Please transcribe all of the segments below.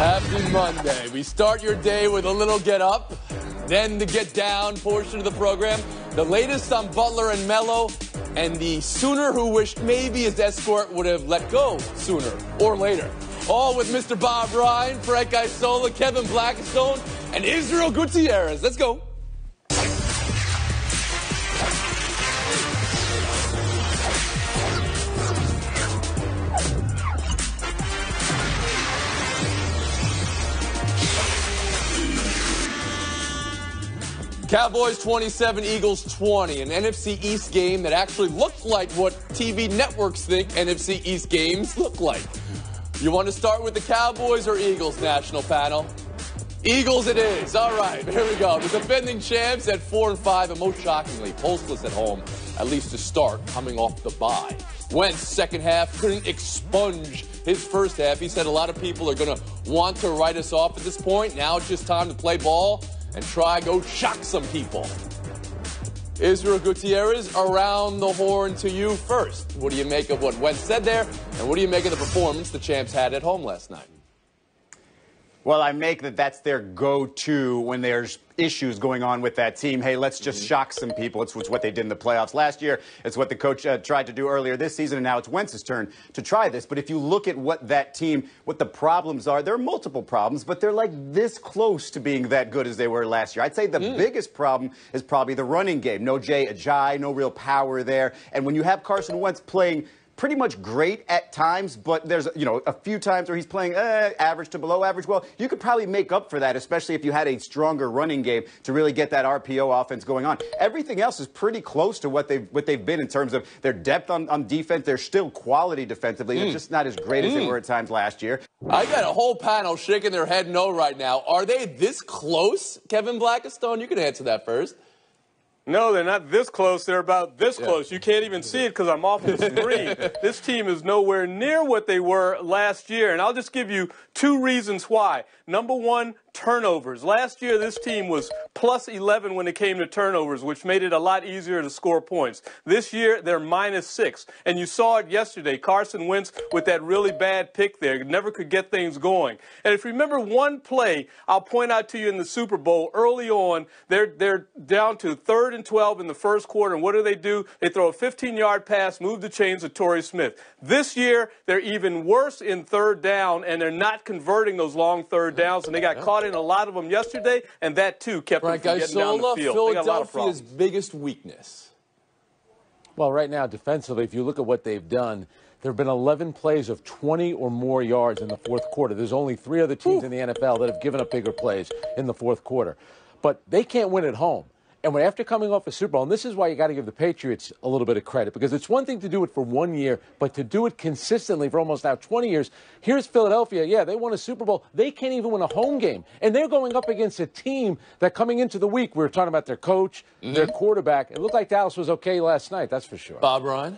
Happy Monday. We start your day with a little get up, then the get down portion of the program. The latest on Butler and Melo, and the Sooner who wished maybe his escort would have let go sooner or later. All with Mr. Bob Ryan, Frank Isola, Kevin Blackstone, and Israel Gutierrez. Let's go. Cowboys 27, Eagles 20. An NFC East game that actually looked like what TV networks think NFC East games look like. You want to start with the Cowboys or Eagles, national panel? Eagles it is. All right, here we go. The defending champs at 4-5, and most shockingly, postless at home, at least to start, coming off the bye. Wentz, second half, couldn't expunge his first half. He said a lot of people are going to want to write us off at this point. Now it's just time to play ball and try go shock some people. Israel Gutierrez, around the horn to you first. What do you make of what Wentz said there, and what do you make of the performance the champs had at home last night? Well, I make that's their go-to when there's issues going on with that team. Hey, let's just shock some people. It's what they did in the playoffs last year. It's what the coach tried to do earlier this season, and now it's Wentz's turn to try this. But if you look at what that team, what the problems are, there are multiple problems, but they're like this close to being that good as they were last year. I'd say the biggest problem is probably the running game. No Jay Ajayi, no real power there. And when you have Carson Wentz playing pretty much great at times, but there's, a few times where he's playing average to below average. Well, you could probably make up for that, especially if you had a stronger running game to really get that RPO offense going on. Everything else is pretty close to what they've been in terms of their depth on defense. They're still quality defensively. They're just not as great as they were at times last year. I got a whole panel shaking their head no right now. Are they this close, Kevin Blackstone? You can answer that first. No, they're not this close. They're about this close. You can't even see it because I'm off the screen. This team is nowhere near what they were last year, and I'll just give you two reasons why. Number one, turnovers. Last year, this team was plus 11 when it came to turnovers, which made it a lot easier to score points. This year, they're minus 6. And you saw it yesterday. Carson Wentz with that really bad pick there. Never could get things going. And if you remember one play, I'll point out to you in the Super Bowl, early on, they're down to 3rd and 12 in the first quarter. And what do? They throw a 15-yard pass, move the chains to Torrey Smith. This year, they're even worse in third down, and they're not converting those long third downs. And they got caught in a lot of them yesterday, and that, too, kept them from getting down the field. Philadelphia's biggest weakness. Well, right now, defensively, if you look at what they've done, there have been 11 plays of 20 or more yards in the fourth quarter. There's only 3 other teams in the NFL that have given up bigger plays in the fourth quarter. But they can't win at home. And after coming off a Super Bowl, and this is why you got to give the Patriots a little bit of credit, because it's one thing to do it for 1 year, but to do it consistently for almost now 20 years. Here's Philadelphia. Yeah, they won a Super Bowl. They can't even win a home game. And they're going up against a team that coming into the week, we were talking about their coach, their quarterback. It looked like Dallas was okay last night, that's for sure. Bob Ryan?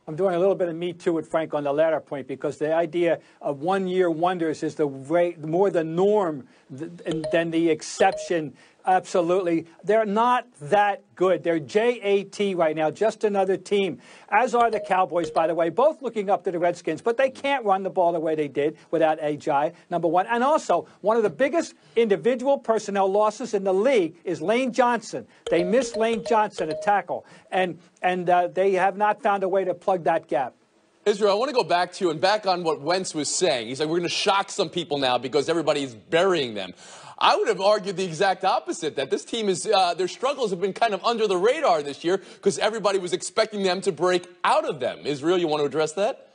I'm doing a little bit of me too with Frank on the latter point, because the idea of one-year wonders is more the norm than the exception. Absolutely. They're not that good. They're JAT right now, just another team, as are the Cowboys, by the way, both looking up to the Redskins, but they can't run the ball the way they did without Ajayi, number one. And also, one of the biggest individual personnel losses in the league is Lane Johnson. They missed Lane Johnson, a tackle, and they have not found a way to plug that gap. Israel, I want to go back to you and back on what Wentz was saying. He's like, we're going to shock some people now because everybody's burying them. I would have argued the exact opposite, that this team is, their struggles have been kind of under the radar this year because everybody was expecting them to break out of them. Israel, you want to address that?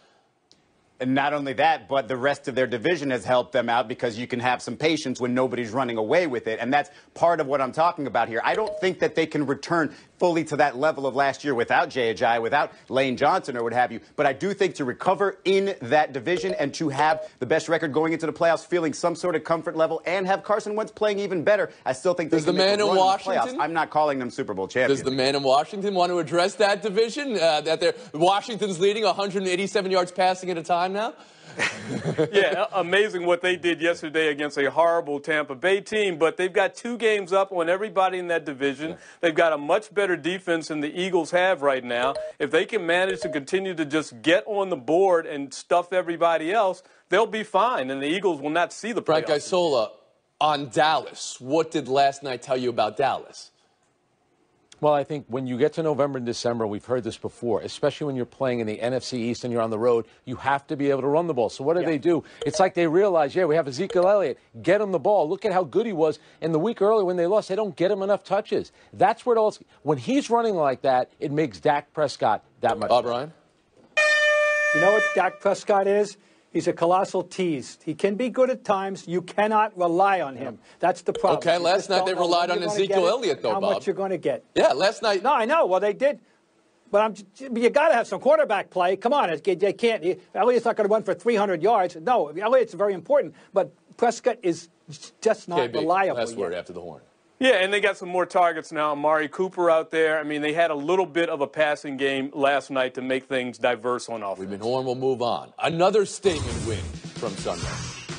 And not only that, but the rest of their division has helped them out because you can have some patience when nobody's running away with it. And that's part of what I'm talking about here. I don't think that they can return fully to that level of last year without Jay Ajayi, without Lane Johnson or what have you. But I do think to recover in that division and to have the best record going into the playoffs, feeling some sort of comfort level, and have Carson Wentz playing even better, I still think they can make a run in the playoffs. I'm not calling them Super Bowl champions. Does the man in Washington want to address that division? Washington's leading 187 yards passing at a time now? Yeah, amazing what they did yesterday against a horrible Tampa Bay team, but they've got 2 games up on everybody in that division. Yeah. They've got a much better defense than the Eagles have right now. If they can manage to continue to just get on the board and stuff everybody else, they'll be fine, and the Eagles will not see the playoffs. Frank Isola, on Dallas, what did last night tell you about Dallas? Well, I think when you get to November and December, we've heard this before, especially when you're playing in the NFC East and you're on the road, you have to be able to run the ball. So what do they do? It's like they realize, we have Ezekiel Elliott. Get him the ball. Look at how good he was. And the week earlier when they lost, they don't get him enough touches. That's where it all – when he's running like that, it makes Dak Prescott that much better. Brian? You know what Dak Prescott is? He's a colossal tease. He can be good at times. You cannot rely on him. That's the problem. Okay, last night they relied on Ezekiel Elliott, though, Bob. How much you're going to get. Yeah, last night. No, I know. Well, they did. But you got to have some quarterback play. Come on. They can't. Elliott's not going to run for 300 yards. No, Elliott's very important. But Prescott is just not reliable. Last word after the horn. Yeah, and they got some more targets now. Amari Cooper out there. I mean, they had a little bit of a passing game last night to make things diverse on offense. We've been horn. We'll move on. Another statement win from Sunday.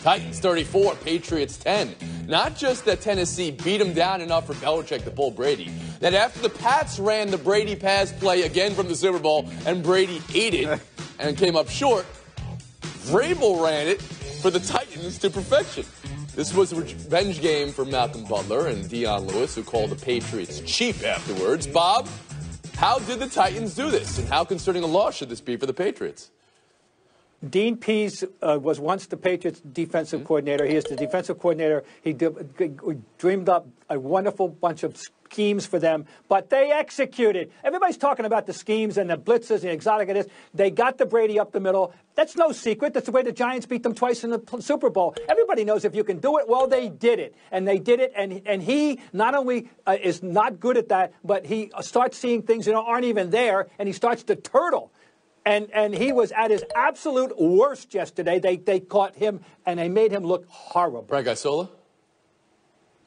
Titans 34, Patriots 10. Not just that Tennessee beat them down enough for Belichick to pull Brady, that after the Pats ran the Brady pass play again from the Super Bowl and Brady ate it and came up short, Vrabel ran it for the Titans to perfection. This was a revenge game for Malcolm Butler and Dion Lewis, who called the Patriots cheap afterwards. Bob, how did the Titans do this, and how concerning a loss should this be for the Patriots? Dean Pease was once the Patriots defensive coordinator. He is the defensive coordinator. He dreamed up a wonderful bunch of schemes for them, but they executed. Everybody's talking about the schemes and the blitzes and the exotic. They got the Brady up the middle. That's no secret. That's the way the Giants beat them twice in the Super Bowl. Everybody knows if you can do it, well, they did it. And they did it, and he not only is not good at that, but he starts seeing things that aren't even there, and he starts to turtle. And he was at his absolute worst yesterday. They caught him, and they made him look horrible. Frank Isola?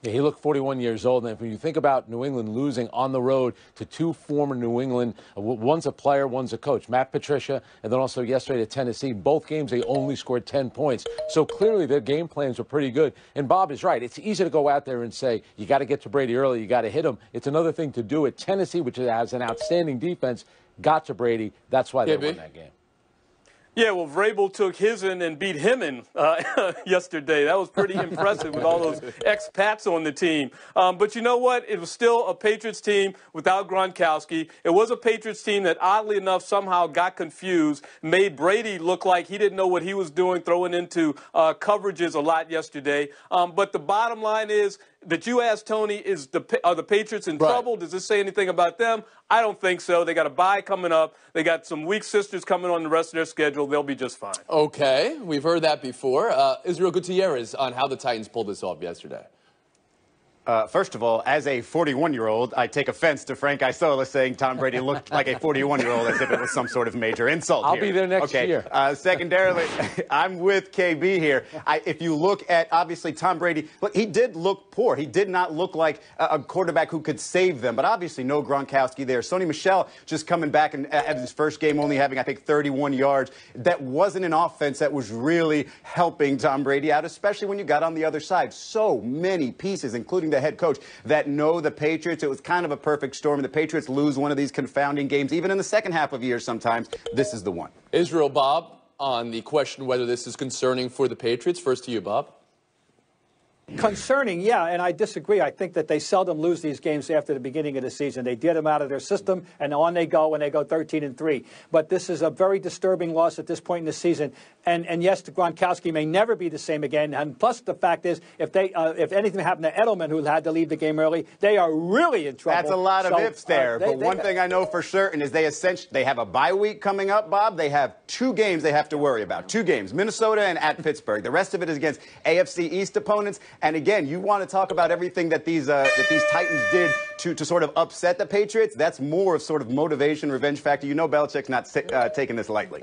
Yeah, he looked 41 years old. And when you think about New England losing on the road to 2 former New England, one's a player, one's a coach, Matt Patricia, and then also yesterday to Tennessee, both games they only scored 10 points. So clearly their game plans were pretty good. And Bob is right. It's easy to go out there and say, you got to get to Brady early, you got to hit him. It's another thing to do it. Tennessee, which has an outstanding defense, got to Brady. That's why they won that game. Yeah, well, Vrabel took his in and beat him in yesterday. That was pretty impressive with all those expats on the team. But you know what? It was still a Patriots team without Gronkowski. It was a Patriots team that, oddly enough, somehow got confused, made Brady look like he didn't know what he was doing, throwing into coverages a lot yesterday. But the bottom line is that you asked Tony, are the Patriots in trouble? Does this say anything about them? I don't think so. They got a bye coming up. They got some weak sisters coming on the rest of their schedule. They'll be just fine. Okay, we've heard that before. Israel Gutierrez on how the Titans pulled this off yesterday. First of all, as a 41-year-old, I take offense to Frank Isola saying Tom Brady looked like a 41-year-old as if it was some sort of major insult. I'll be there next year. Secondarily, I'm with KB here. If you look at, obviously, Tom Brady, look, he did look poor. He did not look like a quarterback who could save them. But obviously, no Gronkowski there. Sony Michel just coming back and at his first game only having, I think, 31 yards. That wasn't an offense that was really helping Tom Brady out, especially when you got on the other side. So many pieces, including the head coach, that know the Patriots. It was kind of a perfect storm. The Patriots lose one of these confounding games, even in the second half of years sometimes. This is the one. Israel, Bob, on the question whether this is concerning for the Patriots. First to you, Bob. Concerning, yeah, and I disagree. I think that they seldom lose these games after the beginning of the season. They get them out of their system, and on they go when they go 13-3. But this is a very disturbing loss at this point in the season. And yes, Gronkowski may never be the same again. And plus, the fact is, if anything happened to Edelman, who had to leave the game early, they are really in trouble. That's a lot of ifs there. But one thing I know for certain is they have a bye week coming up, Bob. They have 2 games they have to worry about. 2 games, Minnesota and at Pittsburgh. The rest of it is against AFC East opponents. And again, you want to talk about everything that these Titans did to sort of upset the Patriots. That's more of sort of motivation, revenge factor. You know Belichick's not taking this lightly.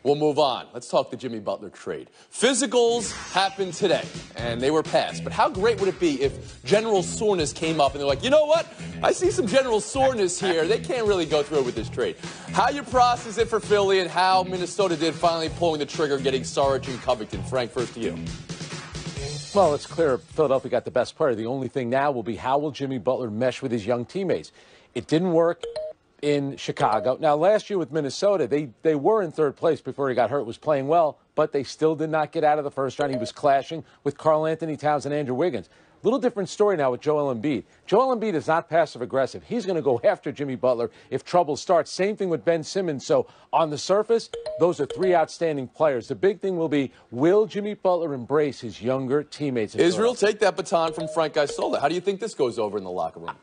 We'll move on. Let's talk the Jimmy Butler trade. Physicals happened today, and they were passed. But how great would it be if general soreness came up and they're like, you know what? I see some general soreness here. They can't really go through with this trade. How you process it for Philly and how Minnesota did finally pulling the trigger, getting Sarge and Covington. Frank, first to you. Well, it's clear Philadelphia got the best player. The only thing now will be how will Jimmy Butler mesh with his young teammates. It didn't work in Chicago. Now, last year with Minnesota, they were in third place before he got hurt, was playing well, but they still did not get out of the first round. He was clashing with Karl Anthony Towns and Andrew Wiggins. Little different story now with Joel Embiid. Joel Embiid is not passive-aggressive. He's going to go after Jimmy Butler if trouble starts. Same thing with Ben Simmons. So on the surface, those are three outstanding players. The big thing will be, will Jimmy Butler embrace his younger teammates? Israel, take that baton from Frank Isola. How do you think this goes over in the locker room?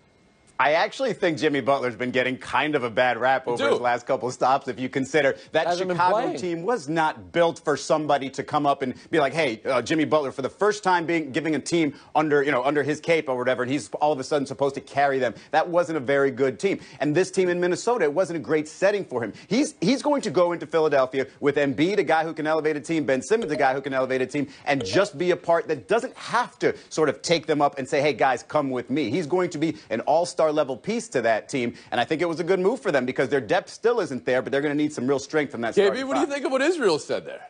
I actually think Jimmy Butler's been getting kind of a bad rap over his last couple of stops, if you consider that Chicago team was not built for somebody to come up and be like, hey, Jimmy Butler, for the first time giving a team under his cape or whatever, and he's all of a sudden supposed to carry them. That wasn't a very good team. And this team in Minnesota, it wasn't a great setting for him. He's going to go into Philadelphia with Embiid, a guy who can elevate a team, Ben Simmons, a guy who can elevate a team, and just be a part that doesn't have to sort of take them up and say, hey, guys, come with me. He's going to be an all-star level piece to that team, and I think it was a good move for them because their depth still isn't there, but they're going to need some real strength from that starting KB, what do you think of what Israel said there?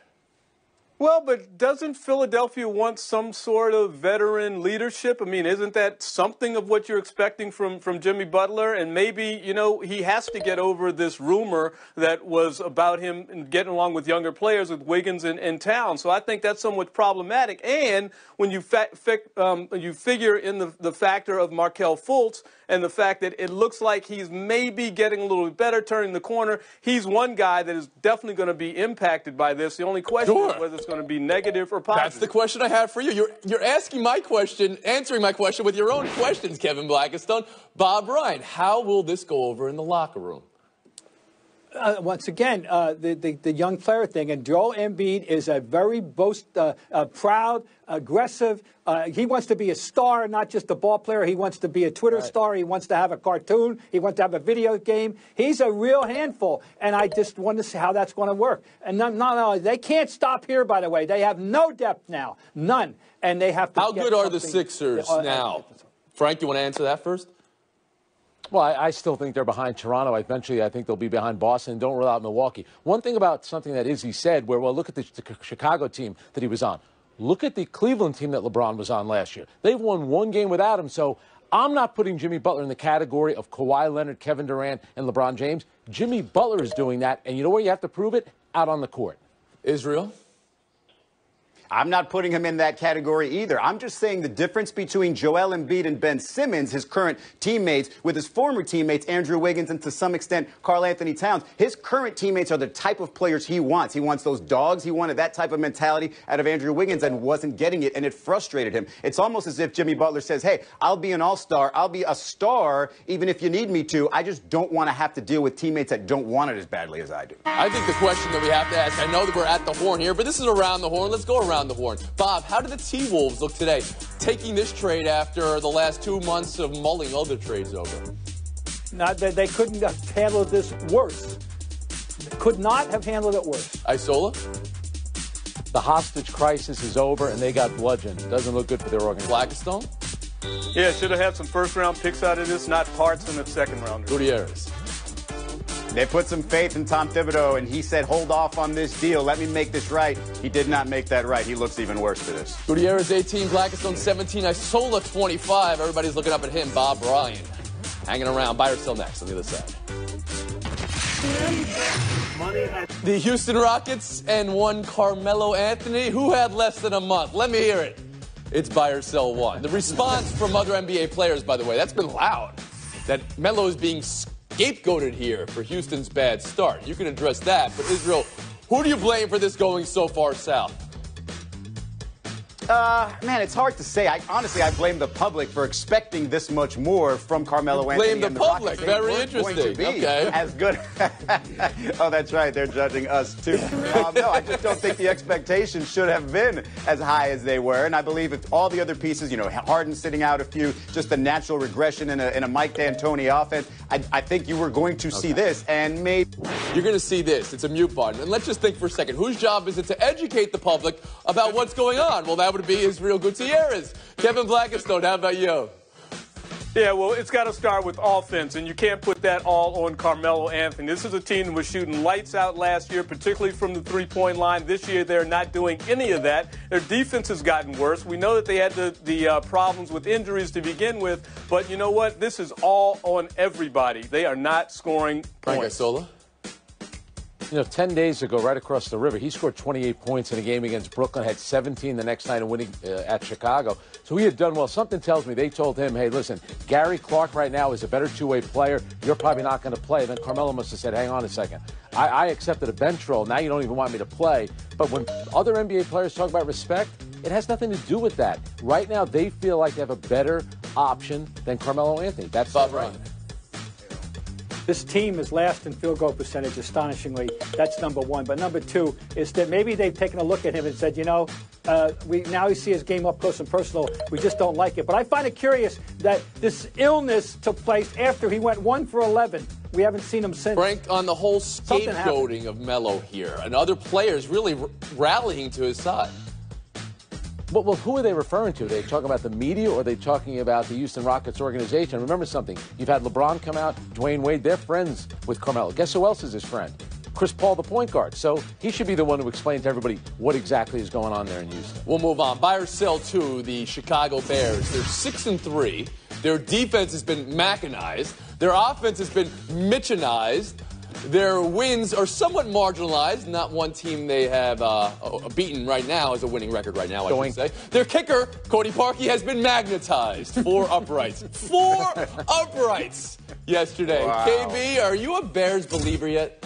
Well, but doesn't Philadelphia want some sort of veteran leadership? I mean, isn't that something of what you're expecting from Jimmy Butler? And maybe, he has to get over this rumor that was about him getting along with younger players with Wiggins and Towns. So I think that's somewhat problematic. And when you figure in the factor of Markelle Fultz and the fact that it looks like he's maybe getting a little bit better, turning the corner, he's one guy that is definitely going to be impacted by this. The only question is whether it's going to be negative or positive. That's the question I have for you. You're asking my question, answering my question with your own questions, Kevin Blackistone. Bob Ryan, how will this go over in the locker room? Once again, the young player thing, and Joel Embiid is a very proud, aggressive. He wants to be a star, not just a ball player. He wants to be a Twitter star. He wants to have a cartoon. He wants to have a video game. He's a real handful, and I just want to see how that's going to work. And they can't stop here, by the way. They have no depth now, none, and they have to. How good are the Sixers now? Frank, you want to answer that first? Well, I still think they're behind Toronto. Eventually, I think they'll be behind Boston. Don't rule out Milwaukee. One thing about something that Izzy said, look at the Chicago team that he was on. Look at the Cleveland team that LeBron was on last year. They've won one game without him, so I'm not putting Jimmy Butler in the category of Kawhi Leonard, Kevin Durant, and LeBron James. Jimmy Butler is doing that, and you know where you have to prove it? Out on the court. Israel? I'm not putting him in that category either. I'm just saying the difference between Joel Embiid and Ben Simmons, his current teammates, with his former teammates, Andrew Wiggins and to some extent Karl Anthony Towns, his current teammates are the type of players he wants. He wants those dogs. He wanted that type of mentality out of Andrew Wiggins and wasn't getting it, and it frustrated him. It's almost as if Jimmy Butler says, hey, I'll be an all-star. I'll be a star even if you need me to. I just don't want to have to deal with teammates that don't want it as badly as I do. I think the question that we have to ask, I know that we're at the horn here, but this is around the horn. Let's go around the horn. Bob, how did the T-Wolves look today, taking this trade after the last 2 months of mulling other trades over? They couldn't have handled this worse. Could not have handled it worse. Isola? The hostage crisis is over, and they got bludgeoned. Doesn't look good for their organization. Blackistone? Yeah, should have had some first-round picks out of this, not parts in the second round. Gutierrez? They put some faith in Tom Thibodeau, and he said, hold off on this deal. Let me make this right. He did not make that right. He looks even worse for this. Gutierrez 18, Blackistone 17, Isola 25. Everybody's looking up at him. Bob Ryan hanging around. Buy or sell next on the other side. The Houston Rockets and one Carmelo Anthony. Who had less than a month? Let me hear it. It's buy or sell one. The response from other NBA players, by the way, that's been loud. That Melo is being scapegoated here for Houston's bad start. You can address that, but Israel, who do you blame for this going so far south? Man, it's hard to say. Honestly, I blame the public for expecting this much more from Carmelo Anthony. Blame the public. Very interesting. Okay. As good. Oh, that's right. They're judging us too. No, I just don't think the expectations should have been as high as they were. And I believe if all the other pieces, Harden sitting out a few, just the natural regression in a Mike D'Antoni offense, I think you were going to see this, and maybe you're going to see this. It's a mute button. And let's just think for a second. Whose job is it to educate the public about what's going on? Well, that would be Israel Gutierrez. Kevin Blackistone, how about you? Yeah, well, it's got to start with offense, and you can't put that all on Carmelo Anthony. This is a team that was shooting lights out last year, particularly from the three-point line. This year, they're not doing any of that. Their defense has gotten worse. We know that they had the problems with injuries to begin with, but you know what? This is all on everybody. They are not scoring points. Sola? 10 days ago, right across the river, he scored 28 points in a game against Brooklyn, had 17 the next night and winning at Chicago. So he had done well. Something tells me they told him, hey, listen, Gary Clark right now is a better two-way player. You're probably not going to play. Then Carmelo must have said, hang on a second. I accepted a bench role. Now you don't even want me to play. But when other NBA players talk about respect, it has nothing to do with that. Right now, they feel like they have a better option than Carmelo Anthony. That's Bob Ryan. This team is last in field goal percentage, astonishingly. That's number one. But number two is that maybe they've taken a look at him and said, now we see his game up close and personal. We just don't like it. But I find it curious that this illness took place after he went 1 for 11. We haven't seen him since. Frank, on the whole scapegoating of Melo here and other players really rallying to his side. Well, who are they referring to? Are they talking about the media or are they talking about the Houston Rockets organization? Remember something. You've had LeBron come out, Dwayne Wade. They're friends with Carmelo. Guess who else is his friend? Chris Paul, the point guard. So he should be the one to explain to everybody what exactly is going on there in Houston. We'll move on. Buy or sell to the Chicago Bears. They're 6-3. Their defense has been mechanized. Their offense has been Mitchenized. Their wins are somewhat marginalized. Not one team they have beaten right now is a winning record right now, I should say. Their kicker, Cody Parkey, has been magnetized. 4 uprights. 4 uprights yesterday. Wow. KB, are you a Bears believer yet?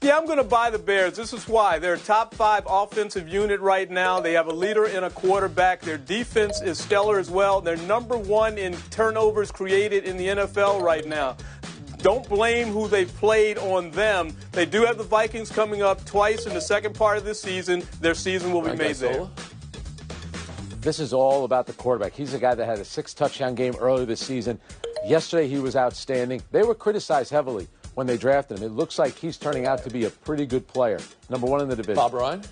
Yeah, I'm going to buy the Bears. This is why. They're a top 5 offensive unit right now. They have a leader in a quarterback. Their defense is stellar as well. They're number 1 in turnovers created in the NFL right now. Don't blame who they've played on them. They do have the Vikings coming up twice in the second part of this season. Their season will be made there. This is all about the quarterback. He's a guy that had a 6-touchdown game earlier this season. Yesterday, he was outstanding. They were criticized heavily when they drafted him. It looks like he's turning out to be a pretty good player. Number 1 in the division. Bob Ryan?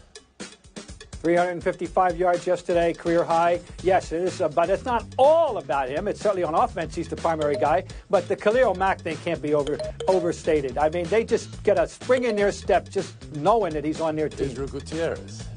355 yards yesterday, career high. Yes, it is, but it's not all about him. It's certainly on offense, he's the primary guy. But the Khalil Mack thing can't be overstated. I mean, they just get a spring in their step just knowing that he's on their team. Israel Gutierrez.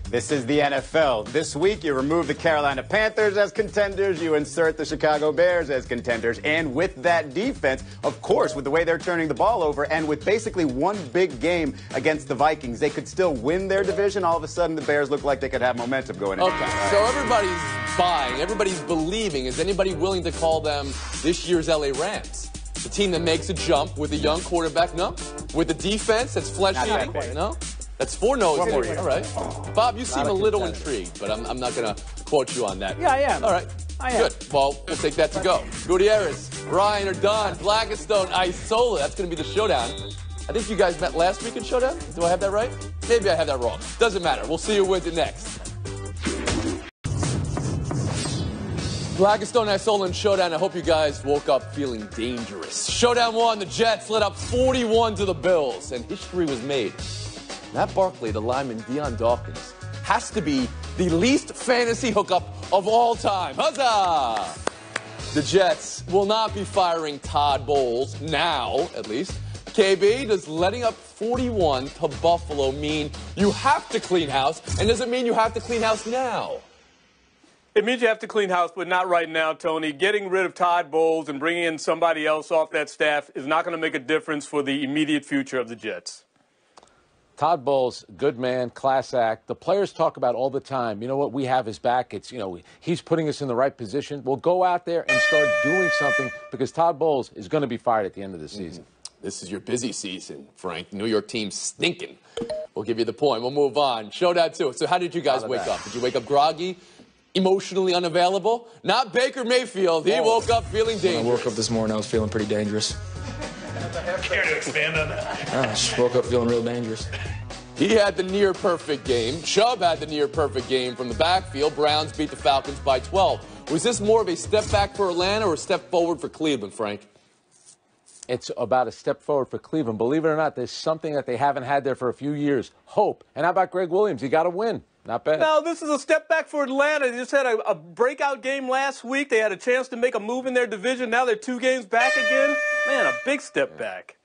This is the NFL. This week, you remove the Carolina Panthers as contenders. You insert the Chicago Bears as contenders. And with that defense, of course, with the way they're turning the ball over, and with basically one big game against the Vikings, they could still win their division. All of a sudden, the Bears look like they could have momentum going into it. Okay, so everybody's buying, everybody's believing. Is anybody willing to call them this year's LA Rams? The team that makes a jump with a young quarterback? No. With a defense that's fleshy? No. That's 4 no's. All right. Bob, you seem a little intrigued, but I'm not going to quote you on that. Yeah, I am. All right. I am. Good. Well, we'll take that to go. Gutierrez, Ryan are done. Blackistone, Isola. That's going to be the showdown. I think you guys met last week in Showdown. Do I have that right? Maybe I have that wrong. Doesn't matter. We'll see you with it next. Blackistone, Isola, and Showdown. I hope you guys woke up feeling dangerous. Showdown 1, the Jets led up 41 to the Bills, and history was made. Matt Barkley, the lineman Deion Dawkins, has to be the least fantasy hookup of all time. Huzzah! The Jets will not be firing Todd Bowles, now at least. KB, does letting up 41 to Buffalo mean you have to clean house? And does it mean you have to clean house now? It means you have to clean house, but not right now, Tony. Getting rid of Todd Bowles and bringing in somebody else off that staff is not going to make a difference for the immediate future of the Jets. Todd Bowles, good man, class act. The players talk about all the time, you know what, we have his back. It's, he's putting us in the right position. We'll go out there and start doing something because Todd Bowles is going to be fired at the end of the season. This is your busy season, Frank. New York team's stinking. We'll give you the point. We'll move on. Showdown 2. So how did you guys wake up? Did you wake up groggy, emotionally unavailable? Not Baker Mayfield. He woke up feeling dangerous. When I woke up this morning, I was feeling pretty dangerous. Care to expand on that? I just woke up feeling real dangerous. He had the near-perfect game. Chubb had the near-perfect game from the backfield. Browns beat the Falcons by 12. Was this more of a step back for Atlanta or a step forward for Cleveland, Frank? It's about a step forward for Cleveland. Believe it or not, there's something that they haven't had there for a few years. Hope. And how about Greg Williams? He got to win. Not bad. No, this is a step back for Atlanta. They just had a breakout game last week. They had a chance to make a move in their division. Now they're 2 games back again. Man, a big step back.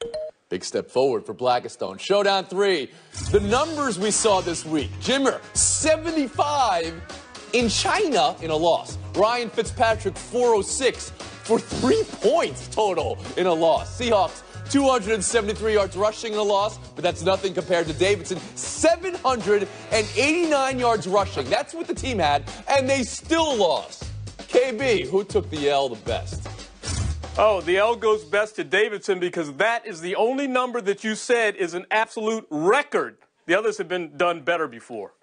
Big step forward for Blackistone. Showdown 3. The numbers we saw this week. Jimmer, 75 in China in a loss. Ryan Fitzpatrick, 406 for 3 points total in a loss. Seahawks, 273 yards rushing in a loss, but that's nothing compared to Davidson. 789 yards rushing. That's what the team had, and they still lost. KB, who took the L the best? Oh, the L goes best to Davidson because that is the only number that you said is an absolute record. The others have been done better before.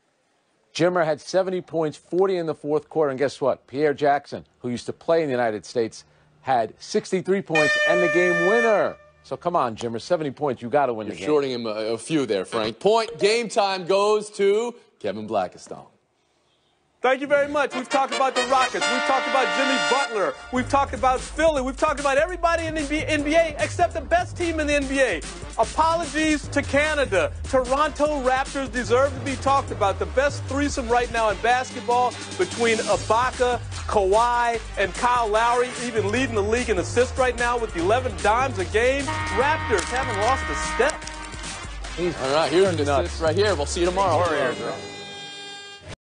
Jimmer had 70 points, 40 in the fourth quarter. And guess what? Pierre Jackson, who used to play in the United States, had 63 points and the game winner. So come on, Jimmer, 70 points. You got to win the game. You're shorting him a few there, Frank. Point game time goes to Kevin Blackistone. Thank you very much. We've talked about the Rockets. We've talked about Jimmy Butler. We've talked about Philly. We've talked about everybody in the NBA except the best team in the NBA. Apologies to Canada. Toronto Raptors deserve to be talked about. The best threesome right now in basketball between Ibaka, Kawhi, and Kyle Lowry, even leading the league in assists right now with 11 dimes a game. Raptors haven't lost a step. All right, here's an assist right here. We'll see you tomorrow. Warriors.